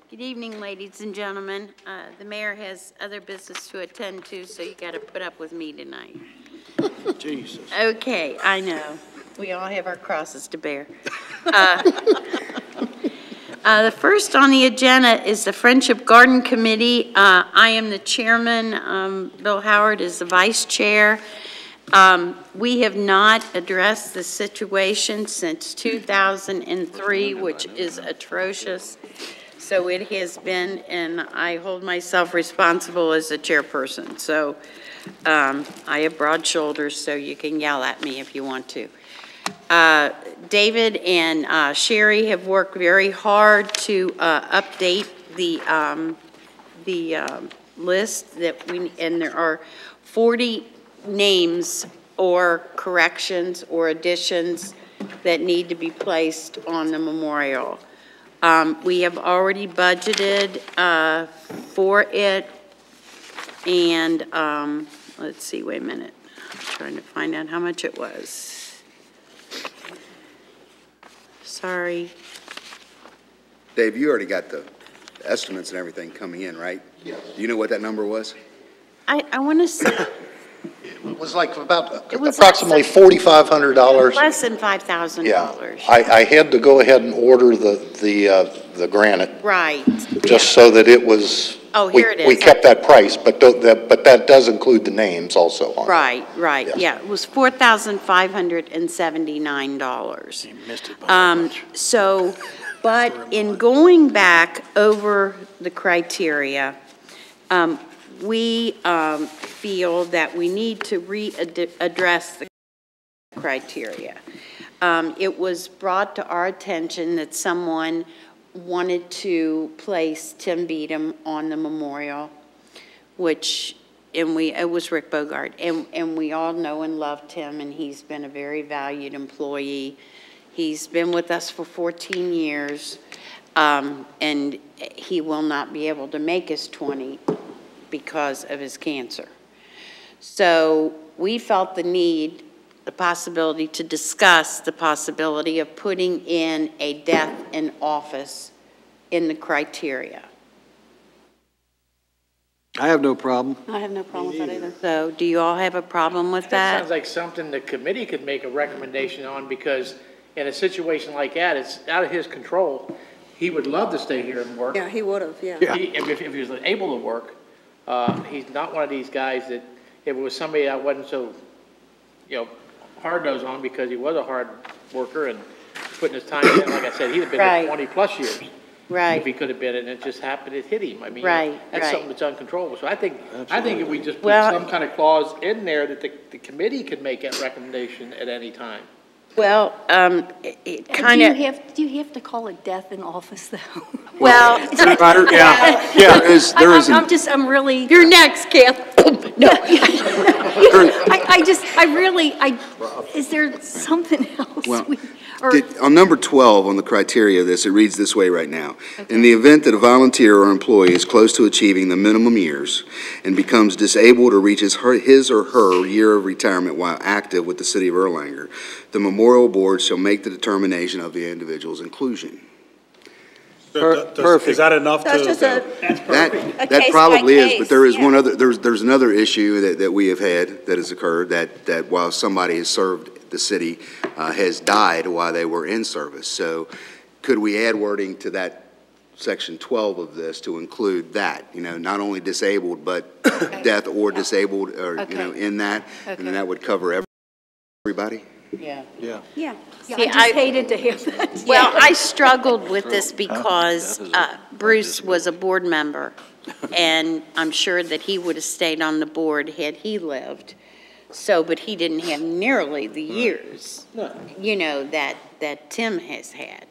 Good evening, ladies and gentlemen. The mayor has other business to attend to, so you got to put up with me tonight. Jesus. Okay, I know. We all have our crosses to bear. The first on the agenda is the Friendship Garden Committee. I am the chairman. Bill Howard is the vice chair. We have not addressed the situation since 2003, which is atrocious. So it has been, and I hold myself responsible as a chairperson. So I have broad shoulders, so you can yell at me if you want to. David and Sherry have worked very hard to update the list that and there are 40 names or corrections or additions that need to be placed on the memorial. We have already budgeted for it, and let's see, wait a minute. I'm trying to find out how much it was. Sorry. Dave, you already got the estimates and everything coming in, right? Yes. Do you know what that number was? I want to say It was like about it was approximately $4,500. less than $5,000. Yeah, I had to go ahead and order the granite. Right. Just so that it was. Oh, here it is. We kept that price, but that does include the names also on it. Right. Yes. Yeah, it was $4,579. You missed it by that much. So, but in going back over the criteria, we feel that we need to readdress the criteria. It was brought to our attention that someone wanted to place Tim Beedham on the memorial, it was Rick Bogart, and we all know and love Tim, and he's been a very valued employee. He's been with us for 14 years, and he will not be able to make his 20 because of his cancer. So we felt the possibility to discuss the possibility of putting in a death in office in the criteria. I have no problem. I have no problem with that either. So do you all have a problem with That that? sounds like something the committee could make a recommendation on, because in a situation like that, it's out of his control. He would love to stay here and work. Yeah, he would have, yeah. If he was able to work, he's not one of these guys that, if it was somebody that wasn't so, hard-nosed on, because he was a hard worker and putting his time in, like I said, he'd have been Right. here 20-plus years. Right. If he could have been, and it just happened, it hit him. I mean, Right, that's right. something that's uncontrollable. So I think if we just put Well- some kind of clause in there that the committee could make that recommendation at any time. Well, it kind Do of, you have to call it death in office, though? well, Yeah. I'm really. you're next, Kath. No. Is there something else? Well, on number 12 on the criteria of this, it reads this way right now. Okay. In the event that a volunteer or employee is close to achieving the minimum years and becomes disabled or reaches his or her year of retirement while active with the city of Erlanger, the memorial board shall make the determination of the individual's inclusion. Perfect. Is that enough to? That's just That probably is, but there is one other, there's another issue that we have had that has occurred, that while somebody has served the city, has died while they were in service. So could we add wording to that section 12 of this to include that, not only disabled, but death or disabled, or, in that, and then that would cover everybody? Yeah. Yeah. Yeah. See, I just hated to have that. Well, I struggled with this because Bruce was a board member, and I'm sure that he would have stayed on the board had he lived. So, but he didn't have nearly the years, that Tim has had.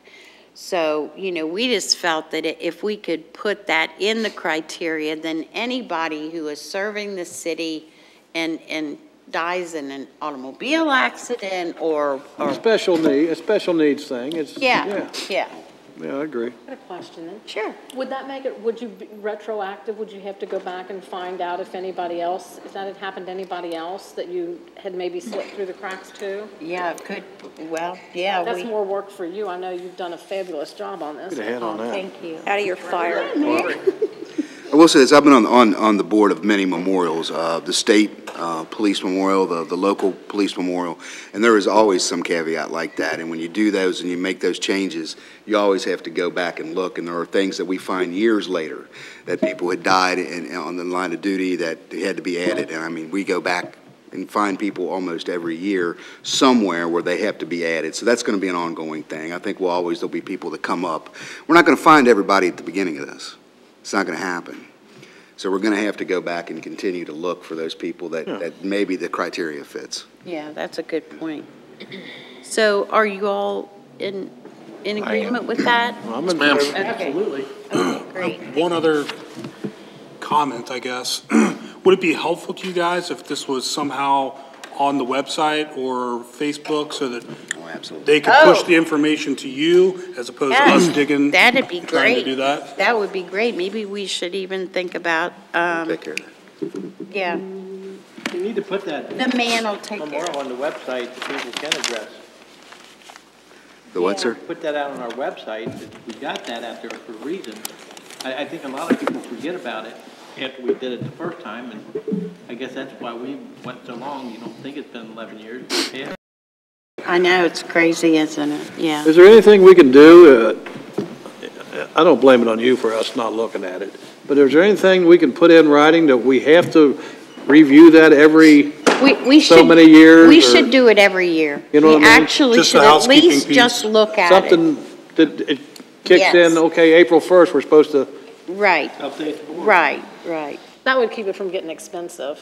So, we just felt that if we could put that in the criteria, then anybody who is serving the city and dies in an automobile accident or A special needs thing. It's, yeah. Yeah, I agree. I got a question then. Sure. Would that make it, would you be retroactive? Would you have to go back and find out if anybody else, if that had happened to anybody else that you had maybe slipped through the cracks to? Yeah, it could, well, yeah, That's we, more work for you. I know you've done a fabulous job on this. Get ahead on that. thank you. Out of your fire. I will say this, I've been on the board of many memorials, the state police memorial, the local police memorial, and there is always some caveat like that. And when you do those and you make those changes, you always have to go back and look. And there are things that we find years later that people had died on the line of duty that had to be added. And I mean, we go back and find people almost every year somewhere where they have to be added. So that's going to be an ongoing thing. I think there'll be people that come up. We're not going to find everybody at the beginning of this. It's not going to happen. So we're going to have to go back and continue to look for those people that maybe the criteria fits. Yeah, that's a good point. So are you all in agreement with that? I'm in favor. Okay. Absolutely. Okay, great. One other comment, I guess. Would it be helpful to you guys if this was somehow on the website or Facebook so that Oh, absolutely. they could push the information to you as opposed to us digging? That'd be trying to great. do that? That would be great. Maybe we should even think about, Take care of that. yeah, You need to put that the man will take care memorial of it. on the website that people can address. The what, sir? Put that out on our website, that we got that out there for a reason. I think a lot of people forget about it after we did it the first time, and I guess that's why we went so long. You don't think it's been 11 years. Yeah. I know, it's crazy, isn't it? Yeah. Is there anything we can do? I don't blame it on you for us not looking at it, but is there anything we can put in writing that we have to review that every We so should, many years? we or should do it every year. You know what I We mean? actually Just the should at housekeeping least piece. just look at it. Something that it kicks Yes. in, okay, April 1st, we're supposed to, Right, Update the board. right. That would keep it from getting expensive.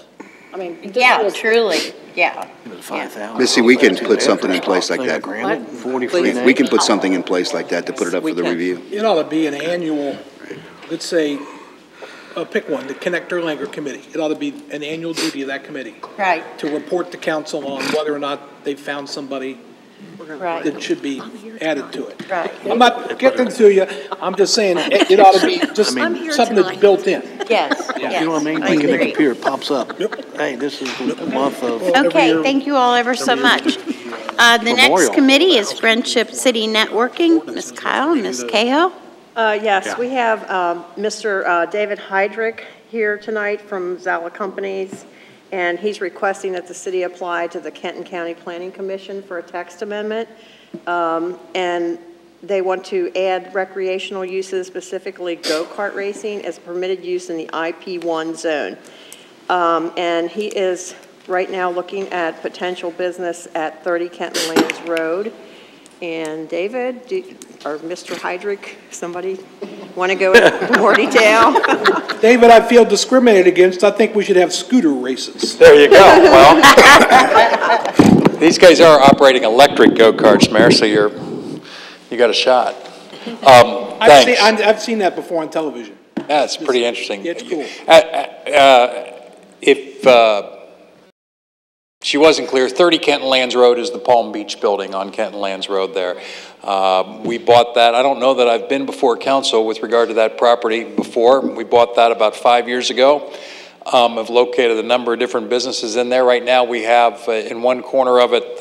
I mean. this Yeah, was- truly, yeah. Missy, we can put something in place like that. We can put something in place like that to put it up for the review. It ought to be an annual, let's say, pick one, the Connector Langer Committee. It ought to be an annual duty of that committee Right, to report to council on whether or not they found somebody right, that should be added to it. right. I'm not getting to you, I'm just saying, it ought to be just I'm here something that's tonight. built in. Yes, yes. you know what I mean? I Like in the agree. computer, it pops up. Hey, this is the month of. Okay, thank you all ever so much. The next Memorial. committee is Friendship City Networking. Ms. Kyle and Ms. Cahill. Yes, we have Mr. David Heydrich here tonight from Zala Companies, and he's requesting that the city apply to the Kenton County Planning Commission for a text amendment. And they want to add recreational uses, specifically go-kart racing, as permitted use in the IP1 zone. And he is right now looking at potential business at 30 Kenton Lands Road. And David, or Mr. Heydrich, somebody want to go into more detail? David, I feel discriminated against. I think we should have scooter races. There you go. Well, these guys are operating electric go-karts, Mayor, so you got a shot. Thanks. I've seen that before on television. Yeah, it's pretty interesting. Yeah, it's cool. If she wasn't clear, 30 Kenton Lands Road is the Palm Beach building on Kenton Lands Road there. We bought that. I don't know that I've been before council with regard to that property before. We bought that about 5 years ago. I've located a number of different businesses in there. Right now we have in one corner of it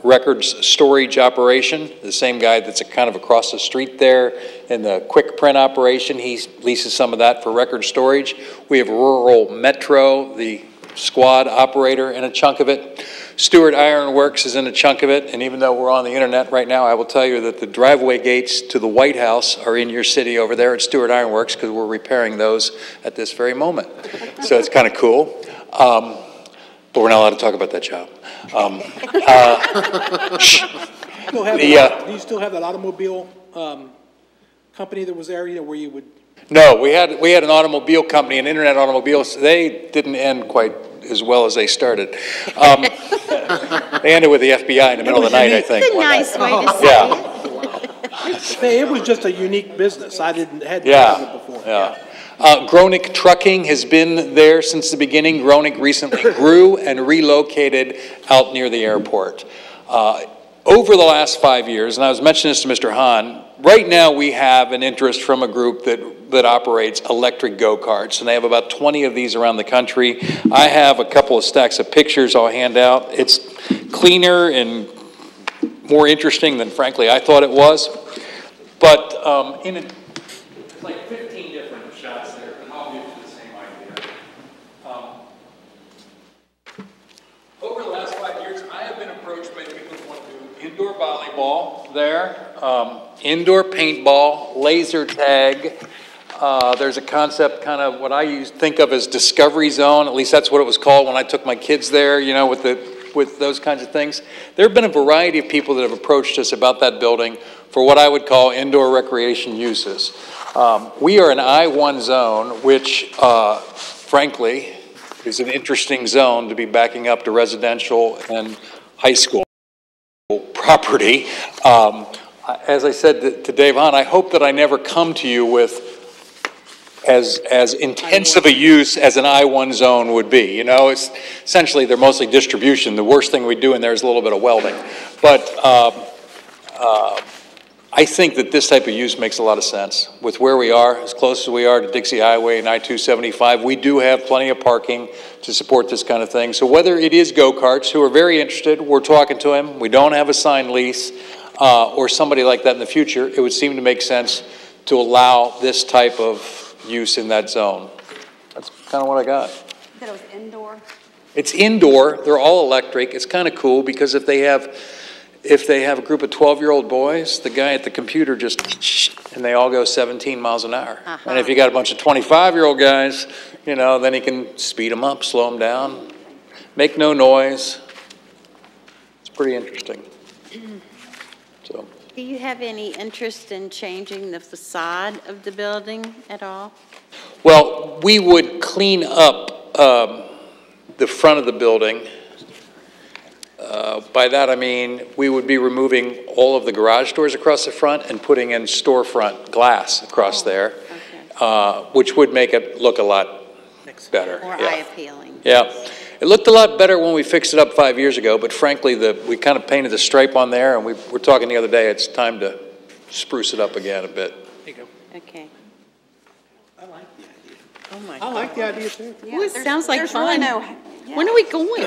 records storage operation, the same guy that's kind of across the street there in the quick print operation. He leases some of that for record storage. We have Rural Metro, the squad operator, in a chunk of it. Stewart Iron Works is in a chunk of it, and even though we're on the internet right now, I will tell you that the driveway gates to the White House are in your city over there at Stewart Iron Works, because we're repairing those at this very moment. So it's kind of cool. But we're not allowed to talk about that job. Do you still have that automobile company that was there, where you would? No, we had an automobile company, an internet automobiles. They didn't end quite as well as they started. They ended with the FBI in the middle of the night, I think. It's a nice way to say it. Yeah. Hey, it was just a unique business. hadn't heard of it Yeah, before. yeah. Gronick Trucking has been there since the beginning. Gronick recently grew and relocated out near the airport. over the last 5 years, and I was mentioning this to Mr. Hahn, right now we have an interest from a group that operates electric go-karts, and they have about 20 of these around the country. I have a couple of stacks of pictures I'll hand out. It's cleaner and more interesting than, frankly, I thought it was. But it's like 15 different shots there, and I'll give you the same idea. Over the last 5 years, I have been approached by people who want to do indoor volleyball there, indoor paintball, laser tag. There's a concept, kind of what I think of as Discovery Zone. At least that's what it was called when I took my kids there, you know, with those kinds of things. There have been a variety of people that have approached us about that building for what I would call indoor recreation uses. We are an I-1 zone, which, frankly, is an interesting zone to be backing up to residential and high school property. As I said to Dave Hahn, I hope that I never come to you with as intensive a use as an I-1 zone would be. You know, it's essentially they're mostly distribution. The worst thing we do in there is a little bit of welding. But I think that this type of use makes a lot of sense. With where we are, as close as we are to Dixie Highway and I-275, we do have plenty of parking to support this kind of thing. So whether it is go-karts, who are very interested, we're talking to him, we don't have a signed lease, or somebody like that in the future, it would seem to make sense to allow this type of use in that zone. That's kind of what I got. That it was indoor? It's indoor. They're all electric. It's kind of cool because if they have a group of 12-year-old boys, the guy at the computer just, and they all go 17 miles an hour. And if you got a bunch of 25-year-old guys, you know, then he can speed them up, slow them down, make no noise. It's pretty interesting. So. Do you have any interest in changing the facade of the building at all? Well, we would clean up the front of the building. By that I mean we would be removing all of the garage doors across the front and putting in storefront glass across there, which would make it look a lot better. More eye-appealing. Yeah. It looked a lot better when we fixed it up 5 years ago, but frankly, we kind of painted the stripe on there, and we were talking the other day, it's time to spruce it up again a bit. There you go. Okay. I like the idea. Oh, my I God. like the idea too. Ooh, it sounds like There's fun. really When are we going?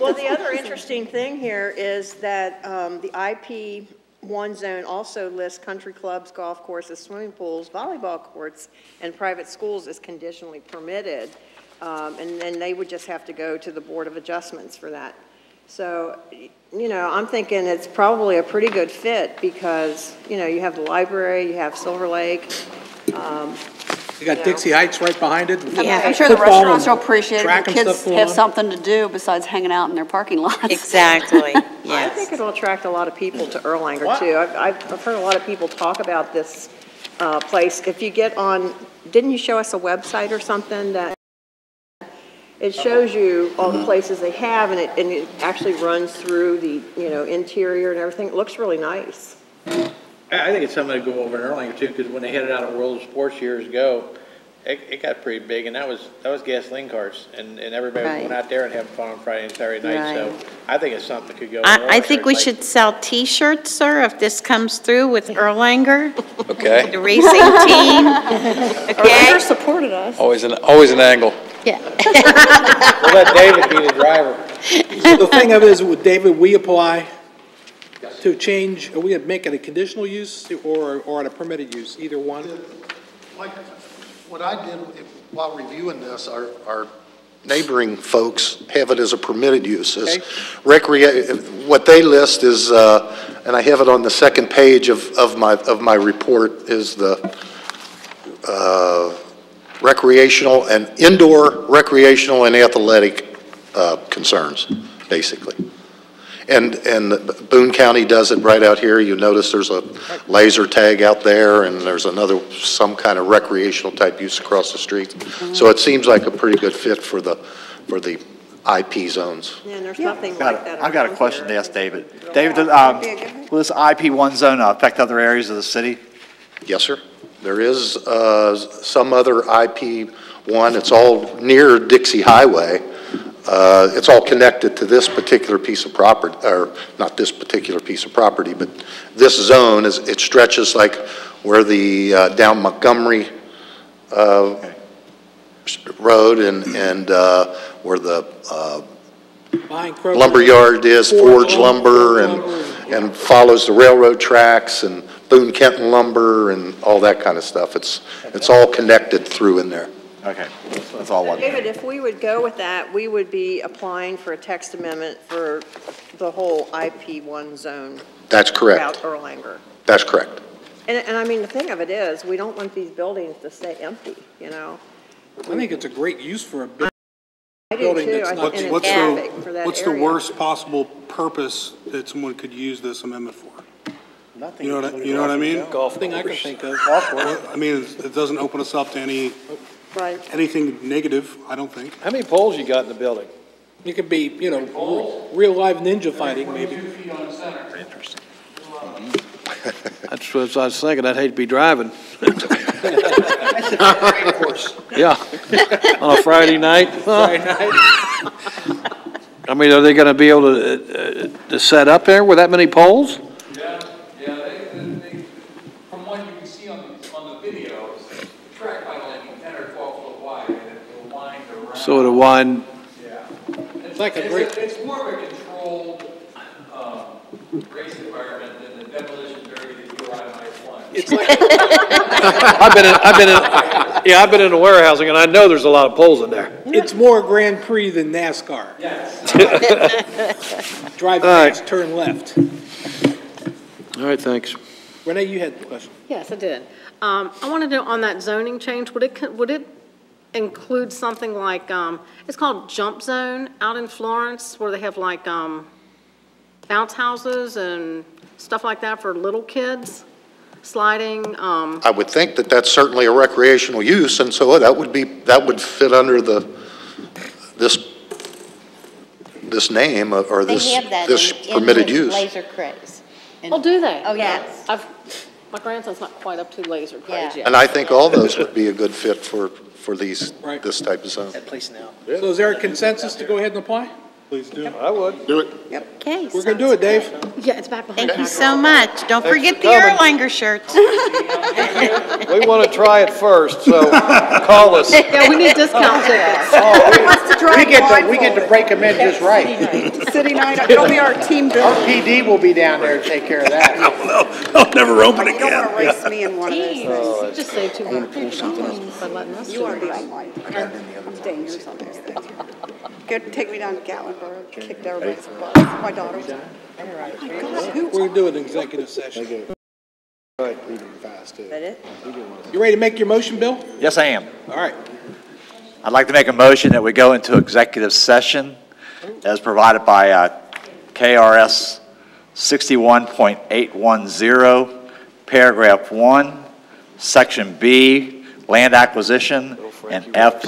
Well, the other interesting thing here is that the IP1 zone also lists country clubs, golf courses, swimming pools, volleyball courts, and private schools as conditionally permitted. And then they would just have to go to the Board of Adjustments for that. So, you know, I'm thinking it's probably a pretty good fit because, you know, you have the library, you have Silver Lake. You got Dixie Heights right behind it. Yeah. I'm sure the Football restaurants and will appreciate it. track The and kids stuff going have on. something to do besides hanging out in their parking lots. Exactly, I yes. think it'll attract a lot of people to Erlanger too. I've heard a lot of people talk about this place. If you get on, didn't you show us a website or something that it shows you all the places they have, and it actually runs through the, you know, interior and everything. It looks really nice. I think it's something to go over in Erlanger too, because when they had it out at World of Sports years ago, it got pretty big, and that was gasoline carts, and everybody Right. went out there and having fun on Friday and Saturday night. So Right. I think it's something that could go. in I Erlanger. think we Like- should sell T-shirts, sir, if this comes through with Erlanger, Okay? the racing team. Okay? supported us. Always an angle. Yeah. We'll let David be the driver. The thing of it is, with David, we apply to change, are we make it a conditional use or a permitted use, either one? Like, what I did while reviewing this, our neighboring folks have it as a permitted use. As what they list is, and I have it on the second page of my report, is the recreational and indoor recreational and athletic concerns, basically. And Boone County does it right out here. You notice there's a laser tag out there, and there's some kind of recreational type use across the street. So it seems like a pretty good fit for the IP zones. Yeah, and there's nothing like that. I've got a around question to here. ask David. David, will this IP1 zone affect other areas of the city? Yes, sir. There is some other IP1. It's all near Dixie Highway. It's all connected to this particular piece of property, or not this particular piece of property, but this zone, it stretches like where the, down Montgomery Road and where the lumber yard is, Forge Lumber, and follows the railroad tracks, and Boone Kenton Lumber, and all that kind of stuff. It's all connected through in there. Okay, that's all one. David, if we would go with that, we would be applying for a text amendment for the whole IP1 zone. That's correct. Throughout Erlanger. That's correct. And I mean, the thing of it is, we don't want these buildings to stay empty, you know? I think it's a great use for a I do building too. that's I not. think What's it's perfect for that what's the area. worst possible purpose that someone could use this amendment for? You know what I mean? Golf thing I can think of. I mean, it doesn't open us up to Right. anything negative, I don't think. How many poles you got in the building? It could be, you know, real live ninja fighting, maybe. Interesting. That's what I was thinking, I'd hate to be driving. Yeah, on a Friday night. I mean, are they gonna be able to set up there with that many poles? Yeah, they, from what you can see on the videos, the track might only be 10 or 12 foot wide, and it'll wind around. So it'll wind, Yeah. It's like a great. It's more of a controlled, race environment than the demolition derby that you ride on I-1. It's like, I've been in the warehousing, and I know there's a lot of poles in there. it's more Grand Prix than NASCAR. Yes. Drive All right. fast, turn left. All right, thanks. Renee, you had the question. Yes, I did. I wanted to know on that zoning change, would it include something like, it's called Jump Zone out in Florence, where they have like bounce houses and stuff like that for little kids, sliding? I would think that that's certainly a recreational use, and so that would fit under this name or this permitted use. Laser Craze. Oh, do they? Oh, yes. My grandson's not quite up to laser craze yet. And I think all those would be a good fit for these, Right. this type of zone. Place now. So is there a consensus to go ahead and apply? Please do. I would. Do it. Okay. We're gonna do it, Dave. Yeah, it's back behind. Thank you so much. Don't forget the coming. Erlanger shirts. We want to try it first, so call us. Yeah, we need discount tickets. We get to break them in just right. City night, it'll be our team Our building. PD will be down there to take care of that. I'll never open You don't want to race me in one of those things. You just saved $200 by letting us You do are it. right. I'm dangerous on those things. Go take me down to Gatlinburg, kicked everybody's butt. My daughter was. We're gonna do an executive session. Is that it? You ready to make your motion, Bill? Yes, I am. All right. I'd like to make a motion that we go into executive session as provided by KRS 61.810, paragraph 1, section B, land acquisition, and F,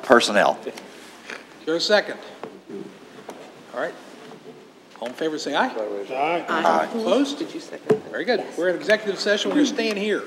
personnel. Is there a second? All right. All in favor, say aye. Aye. Opposed? Did you second? Very good. We're in executive session. We're gonna stay in here.